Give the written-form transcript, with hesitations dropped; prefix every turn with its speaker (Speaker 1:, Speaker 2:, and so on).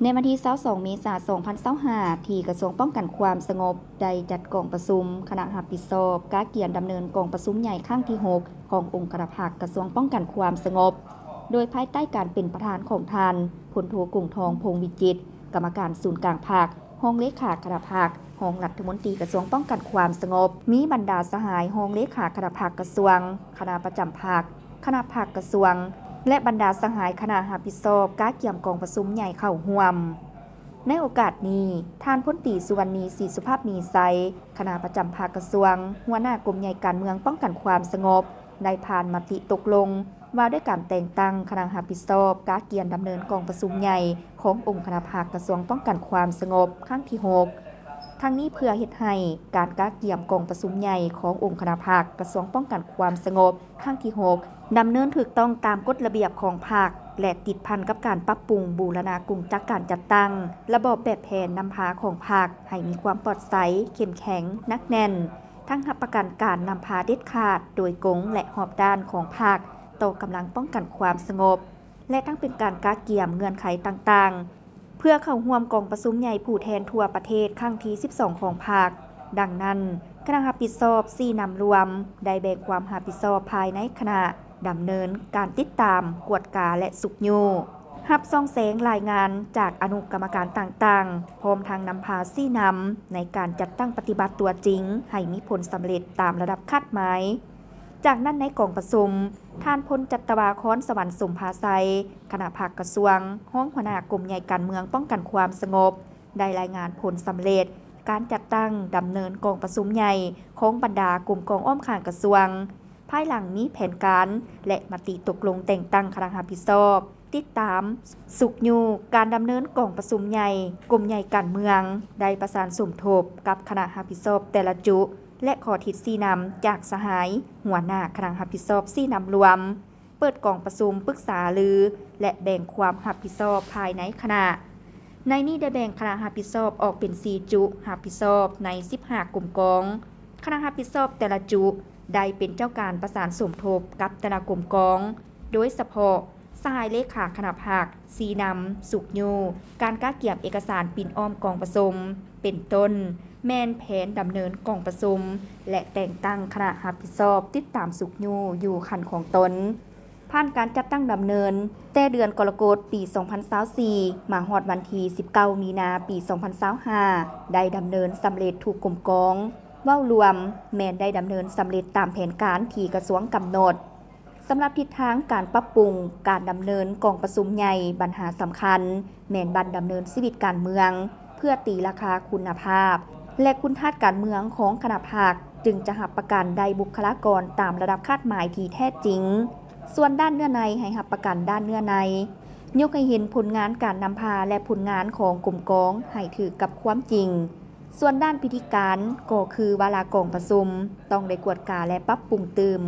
Speaker 1: ในวันที่22เมษายน2025ที่กระทรวงป้องกันความสงบได้จัดกองประชุมคณะรับผิดชอบการเกียรดำเนินกองประชุมใหญ่ครั้งที่ 6 ขององค์การพักกระทรวงป้องกันความสงบโดยภายใต้การเป็นประธานของท่านพลโทกุ้งทองพงษ์วิจิตรกรรมการศูนย์กลางภาคห้องเลขาคณะพักห้องรัฐมนตรีกระทรวงป้องกันความสงบมีบรรดาสหายห้องเลขาคณะพักกระทรวงคณะประจำภาคคณะพักกระทรวงและบรรดาสหายคณะรับผิดชอบการเกี่ยมกองประชุมใหญ่เข้าร่วมในโอกาสนี้ท่านพลตรีสุวรรณีศรีสุภาพมีไซคณะประจำภาคกระทรวงหัวหน้ากรมใหญ่การเมืองป้องกันความสงบได้ผ่านมติตกลงว่าด้วยการแต่งตั้งคณะรับผิดชอบการเกียรดำเนินกองประชุมใหญ่ขององค์คณะภาคกระทรวงป้องกันความสงบครั้งที่ 6ทั้งนี้เพื่อเฮ็ดให้การกาเกี่ยมกองประชุมใหญ่ขององค์คณะภาคกระทรวงป้องกันความสงบครั้งที่ 6ดำเนินถูกต้องตามกฎระเบียบของภาคและติดพันกับการปรับปรุงบูรณาการจากการจัดตั้งระบบแบบแผนนำพาของภาคให้มีความปลอดภัยเข้มแข็งนักแน่นทั้งรับประกันการนำพาเด็ดขาดโดยกงและหอบด้านของภาคต่อกำลังป้องกันความสงบและทั้งเป็นการกาเกี่ยมเงื่อนไขต่างๆเพื่อเข้าร่วมกองประชุมใหญ่ผู้แทนทั่วประเทศครั้งที่ 12 ของภาคดังนั้นคณะรับผิดชอบ4นำรวมได้แบ่งความรับผิดชอบภายในคณะดำเนินการติดตามกวดกาและสุกโยรับส่องแสงรายงานจากอนุกรรมการต่างๆพร้อมทางนำพาซี่นำในการจัดตั้งปฏิบัติตัวจริงให้มีผลสำเร็จตามระดับคาดหมายจากนั้นในกองประชุมท่านพลจัตวาค้อนสวรรค์สมภาไซคณะภาคกระทรวงห้องหัวหน้ากรมใหญ่การเมืองป้องกันความสงบได้รายงานผลสำเร็จการจัดตั้งดำเนินกองประชุมใหญ่ของบรรดากลุ่มกองอ้อมข้างกระทรวงภายหลังมีแผนการและมติตกลงแต่งตั้งคณะรับผิดชอบติดตามสุกยูการดำเนินกองประชุมใหญ่กลุ่มใหญ่การเมืองได้ประสานสมทบกับคณะรับผิดชอบแต่ละจุและขอทิศซีนำจากสหายหัวหน้าคณะรับผิดชอบซีนำรวมเปิดกองประชุมปรึกษาลือและแบ่งความรับผิดชอบภายในคณะในนี้ได้แบ่งคณะรับผิดชอบออกเป็น4จุรับผิดชอบใน15กลุ่มกองคณะรับผิดชอบแต่ละจุได้เป็นเจ้าการประสานสมทบกับแต่ละกลุ่มกองโดยเฉพาะสหายเลขาคณะภาคซีนำสุกโยการกาเกี่ยมเอกสารปิ่นอ้อมกองประชุมเป็นต้นแมนแผนดำเนินกองประชุมและแต่งตั้งคณะรับผิดชอบติดตามสุกโยอยู่ขันของตนผ่านการจัดตั้งดำเนินแต่เดือนกรกฎาคมปี 2024มาฮอดวันที่19 มีนาปี 2025ได้ดำเนินสำเร็จถูกกลุ่มกองเว้ารวมแมนได้ดำเนินสำเร็จตามแผนการที่กระทรวงกำหนดสำหรับทิศทางการปรับปรุงการดำเนินกองประชุมใหญ่ปัญหาสำคัญแมนบันดำเนินชีวิตการเมืองเพื่อตีราคาคุณภาพและคุณธาตุการเมืองของคณะภาคจึงจะหับประกันได้บุคลากรตามระดับคาดหมายที่แท้จริงส่วนด้านเนื้อในให้หับประกันด้านเนื้อในยกให้เห็นผลงานการนำพาและผลงานของกลุ่มกองให้ถือกับความจริงส่วนด้านพิธีการก็คือเวลากองประชุมต้องได้กวดกาและปรับปรุงเติม